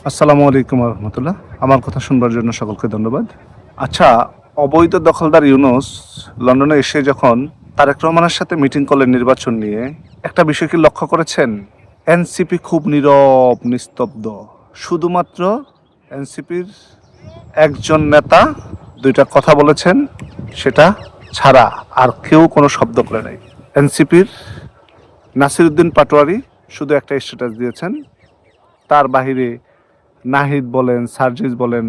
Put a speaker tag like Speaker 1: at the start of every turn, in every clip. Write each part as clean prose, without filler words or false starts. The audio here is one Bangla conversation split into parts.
Speaker 1: আসসালামু আলাইকুম রহমতুল্লাহ। আমার কথা শুনবার জন্য সকলকে ধন্যবাদ। আচ্ছা, অবৈধ দখলদার ইউনূস লন্ডনে এসে যখন তারেক রহমানের সাথে মিটিং করলেন নির্বাচন নিয়ে, একটা বিষয় কি লক্ষ্য করেছেন? এনসিপি খুব নীরব নিস্তব্ধ। শুধুমাত্র এনসিপির একজন নেতা দুইটা কথা বলেছেন, সেটা ছাড়া আর কেউ কোনো শব্দ করে নাই। এনসিপির নাসিরউদ্দিন পাটোয়ারি শুধু একটা স্ট্যাটাস দিয়েছেন, তার বাহিরে নাহিদ বলেন, সার্জিস বলেন,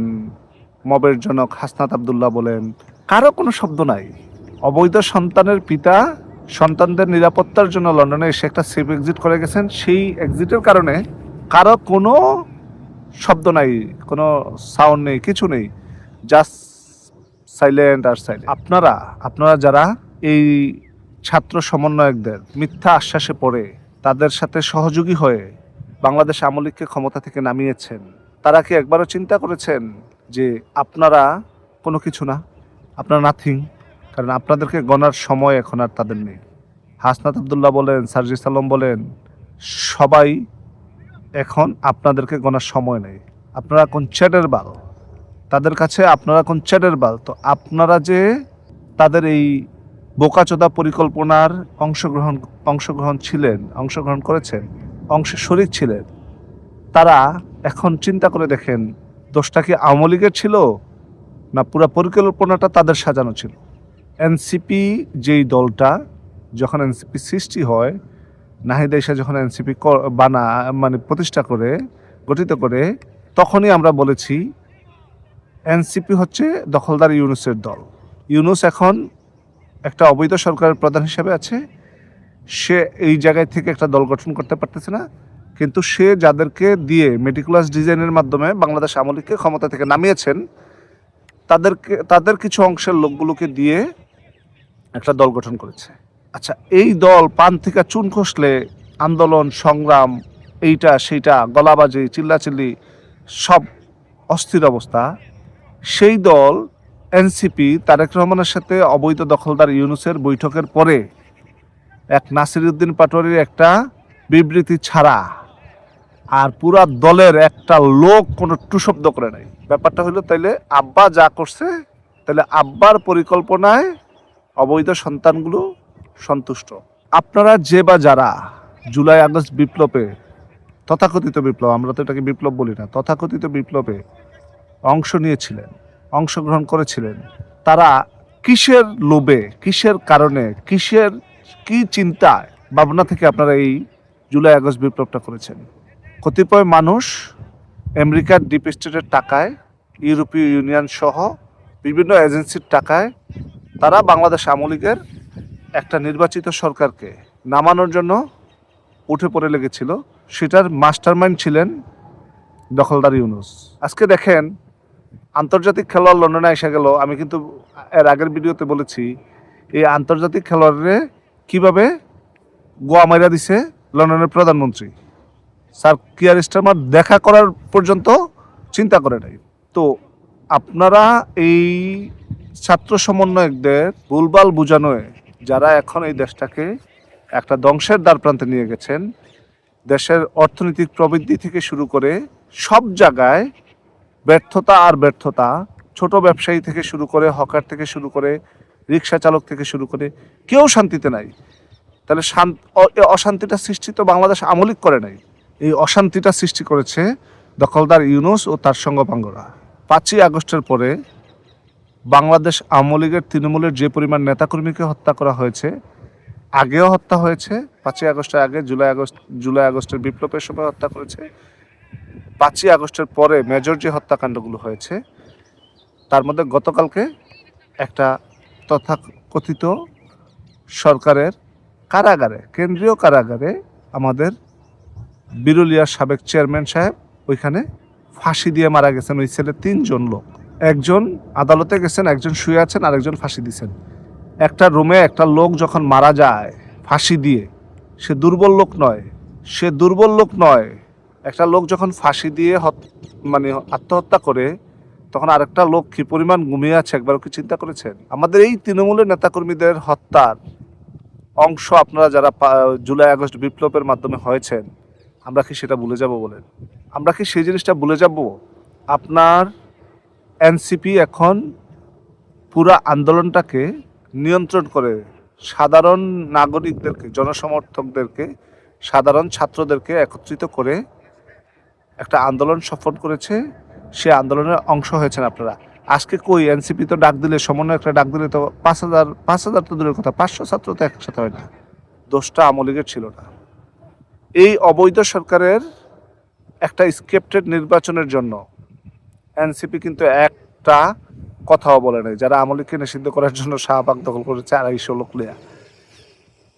Speaker 1: মবের জনক হাসনাত আবদুল্লাহ বলেন, কারো কোনো শব্দ নাই। অবৈধ সন্তানের পিতা সন্তানদের নিরাপত্তার জন্য লন্ডনে এসে একটা সেফ এক্সিট করে গেছেন। সেই এক্সিটের কারণে কারো কোনো শব্দ নাই, কোনো সাউন্ড নেই, কিছু নেই, জাস্ট সাইলেন্ট আর সাইলেন্ট। আপনারা যারা এই ছাত্র সমন্বয়কদের মিথ্যা আশ্বাসে পড়ে তাদের সাথে সহযোগী হয়ে বাংলাদেশ আওয়ামী লীগকে ক্ষমতা থেকে নামিয়েছেন, তারা কি একবারও চিন্তা করেছেন যে আপনারা কোনো কিছু না, আপনারা নাথিং? কারণ আপনাদেরকে গণার সময় এখন আর তাদের নেই। হাসনাত আবদুল্লাহ বলেন, সার্জিস আলম বলেন, সবাই এখন আপনাদেরকে গণার সময় নেই। আপনারা কোন চ্যাটের বাল, তাদের কাছে আপনারা কোন চ্যাটের বাল। আপনারা যে তাদের এই বোকাচোদা পরিকল্পনার অংশগ্রহণ করেছেন, অংশে শরিক ছিলেন, তারা এখন চিন্তা করে দেখেন দোষটা কি আওয়ামী লীগের ছিল না পুরো পরিকল্পনাটা তাদের সাজানো ছিল? এনসিপি যেই দলটা, যখন এনসিপি সৃষ্টি হয়, নাহিদ আইসা যখন এনসিপি প্রতিষ্ঠা করে গঠিত করে, তখনই আমরা বলেছি এনসিপি হচ্ছে দখলদার ইউনূসের দল। ইউনূস এখন একটা অবৈধ সরকারের প্রধান হিসেবে আছে, সে এই জায়গায় থেকে একটা দল গঠন করতে পারতেছে না, কিন্তু সে যাদেরকে দিয়ে মেটিকুলাস ডিজাইনের মাধ্যমে বাংলাদেশ আওয়ামী লীগকে ক্ষমতা থেকে নামিয়েছেন, তাদের কিছু অংশের লোকগুলোকে দিয়ে একটা দল গঠন করেছে। আচ্ছা, এই দল পান থেকে চুন খসলে আন্দোলন সংগ্রাম, এইটা সেইটা, গলাবাজি, চিল্লাচিল্লি, সব অস্থির অবস্থা। সেই দল এনসিপি তারেক রহমানের সাথে অবৈধ দখলদার ইউনূসের বৈঠকের পরে এক নাসিরউদ্দিন পাটোয়ারির একটা বিবৃতি ছাড়া আর পুরা দলের একটা লোক কোনো টু শব্দ করে নাই। ব্যাপারটা হলো, তাইলে আব্বা যা করছে, তাহলে আব্বার পরিকল্পনায় অবৈধ সন্তানগুলো সন্তুষ্ট। আপনারা যে বা যারা জুলাই আগস্ট বিপ্লবে, তথাকথিত বিপ্লব, আমরা তো এটাকে বিপ্লব বলি না, তথাকথিত বিপ্লবে অংশ নিয়েছিলেন, অংশগ্রহণ করেছিলেন, তারা কিসের লোভে, কিসের কারণে, কি চিন্তায় ভাবনা থেকে আপনারা এই জুলাই আগস্ট বিপ্লবটা করেছেন? কতিপয় মানুষ আমেরিকার ডিপ স্টেটের টাকায়, ইউরোপীয় ইউনিয়ন সহ বিভিন্ন এজেন্সির টাকায় তারা বাংলাদেশ আওয়ামী লীগের একটা নির্বাচিত সরকারকে নামানোর জন্য উঠে পড়ে লেগেছিল। সেটার মাস্টারমাইন্ড ছিলেন দখলদার ইউনূস। আজকে দেখেন, আন্তর্জাতিক খেলোয়াড় লন্ডনে এসে গেল। আমি কিন্তু এর আগের ভিডিওতে বলেছি এই আন্তর্জাতিক খেলোয়াড়রে কিভাবে গোয়া মাইরা দিছে লন্ডনের প্রধানমন্ত্রী। স্যার কিয়ার স্টারমার দেখা করার পর্যন্ত চিন্তা করে নাই। তো আপনারা এই ছাত্র সমন্বয়কদের ভুলভাল বুঝানোয় যারা এখন এই দেশটাকে একটা ধ্বংসের দ্বার প্রান্তে নিয়ে গেছেন, দেশের অর্থনৈতিক প্রবৃদ্ধি থেকে শুরু করে সব জায়গায় ব্যর্থতা আর ব্যর্থতা, ছোট ব্যবসায়ী থেকে শুরু করে, হকার থেকে শুরু করে, রিক্সা চালক থেকে শুরু করে, কেউ শান্তিতে নাই। তাহলে অশান্তিটা সৃষ্টি তো বাংলাদেশ আওয়ামী লীগ করে নাই, এই অশান্তিটা সৃষ্টি করেছে দখলদার ইউনূস ও তার সঙ্গপাঙ্গরা। 5ই আগস্টের পরে বাংলাদেশ আওয়ামী লীগের তৃণমূলের যে পরিমাণ নেতাকর্মীকে হত্যা করা হয়েছে, আগেও হত্যা হয়েছে, 5ই আগস্টের আগে, জুলাই আগস্টের বিপ্লবের সময় হত্যা করেছে, 5ই আগস্টের পরে মেজর যে হত্যাকাণ্ডগুলো হয়েছে, তার মধ্যে গতকালকে একটা তথাকথিত সরকারের কারাগারে, কেন্দ্রীয় কারাগারে আমাদের বিরুলিয়ার সাবেক চেয়ারম্যান সাহেব ওইখানে ফাঁসি দিয়ে মারা গেছেন। ওই ছেলে 3 জন লোক, একজন আদালতে গেছেন, একজন শুয়ে আছেন, আর একজন ফাঁসি দিয়েছেন। একটা রুমে একটা লোক যখন মারা যায় ফাঁসি দিয়ে, সে দুর্বল লোক নয়। একটা লোক যখন ফাঁসি দিয়ে আত্মহত্যা করে, তখন আরেকটা লোক কি পরিমাণ ঘুমিয়ে আছে একবারও কি চিন্তা করেছেন? আমাদের এই তৃণমূলের নেতাকর্মীদের হত্যার অংশ আপনারা যারা জুলাই আগস্ট বিপ্লবের মাধ্যমে হয়েছেন, আমরা কি সেটা ভুলে যাব বলেন? আমরা কি সেই জিনিসটা ভুলে যাব? আপনার এনসিপি এখন পুরা আন্দোলনটাকে নিয়ন্ত্রণ করে সাধারণ নাগরিকদেরকে, জনসমর্থকদেরকে, সাধারণ ছাত্রদেরকে একত্রিত করে একটা আন্দোলন সফল করেছে। সে আন্দোলনের অংশ হয়েছেন আপনারা। আজকে কই এনসিপি তো ডাক দিলে, সমন্বয় একটা ডাক দিলে তো 5,000 তো দূরের কথা, 500 ছাত্র তো একসাথে হয় না। দোষটা আওয়ামী লীগের ছিল না। এই অবৈধ সরকারের একটা স্ক্রিপ্টেড নির্বাচনের জন্য এনসিপি কিন্তু একটা কথাও বলে নাই। যারা আওয়ামী লীগকে নিষিদ্ধ করার জন্য শাহবাগ দখল করেছে 250 লোক লিয়া,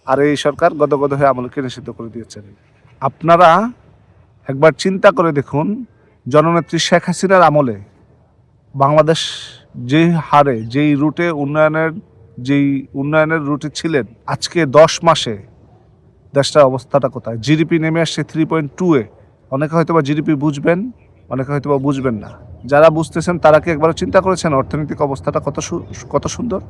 Speaker 1: আর এই সরকার গদগদ হয়ে আওয়ামী লীগকে নিষিদ্ধ করে দিয়েছেন। আপনারা একবার চিন্তা করে দেখুন, জননেত্রী শেখ হাসিনার আমলে বাংলাদেশ যে হারে, যেই উন্নয়নের রুটে ছিলেন, আজকে 10 মাসে দেশটার অবস্থাটা কোথায়? জিডিপি নেমে আসছে 3.2-এ। অনেকে হয়তো বা জিডিপি বুঝবেন, অনেকে হয়তো বা বুঝবেন না। যারা বুঝতেছেন তারা কি একবার চিন্তা করেছেন অর্থনৈতিক অবস্থাটা কত সুন্দর?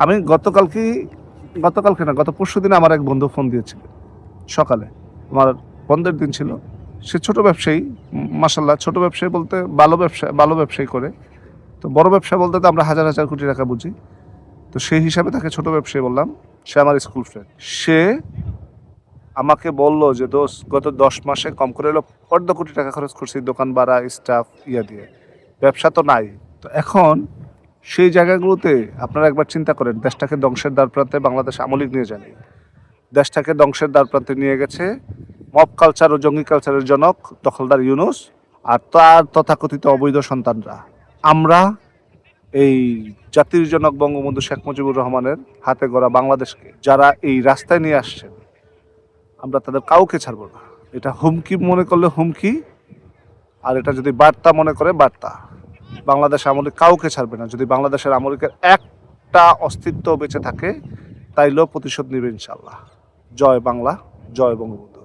Speaker 1: আমি গত পরশু দিন আমার এক বন্ধু ফোন দিয়েছিল সকালে, আমার বন্ধের দিন ছিল। সে ছোট ব্যবসায়ী, মাশাল্লাহ ছোট ব্যবসায়ী বলতে ভালো ব্যবসায়ী করে। তো বড় ব্যবসা বলতে তো আমরা হাজার হাজার কোটি টাকা বুঝি। তো সেই হিসাবে তাকে ছোট ব্যবসায়ী বললাম। সে আমার স্কুল ফ্রেন্ড। সে আমাকে বলল যে দোস্ত, গত 10 মাসে কম করে হলো 1.25 কোটি টাকা খরচ করছি দোকান ভাড়া, স্টাফ দিয়ে। ব্যবসা তো নাই। তো এখন সেই জায়গাগুলোতে আপনারা একবার চিন্তা করেন, দেশটাকে ধ্বংসের দ্বারপ্রান্তে বাংলাদেশ আওয়ামী লীগ নিয়ে যায়নি। দেশটাকে ধ্বংসের দ্বারপ্রান্তে নিয়ে গেছে মব কালচার ও জঙ্গি কালচারের জনক দখলদার ইউনূস আর তার তথাকথিত অবৈধ সন্তানরা। আমরা এই জাতির জনক বঙ্গবন্ধু শেখ মুজিবুর রহমানের হাতে গড়া বাংলাদেশকে যারা এই রাস্তায় নিয়ে আসছেন, আমরা তাদের কাউকে ছাড়বো না। এটা হুমকি মনে করলে হুমকি, আর এটা যদি বার্তা মনে করে বার্তা। বাংলাদেশ আওয়ামী লীগ কাউকে ছাড়বে না। যদি বাংলাদেশের আওয়ামী লীগের একটা অস্তিত্ব বেঁচে থাকে, তাইলেও প্রতিশোধ নেবে ইনশাল্লাহ। জয় বাংলা, জয় বঙ্গবন্ধু।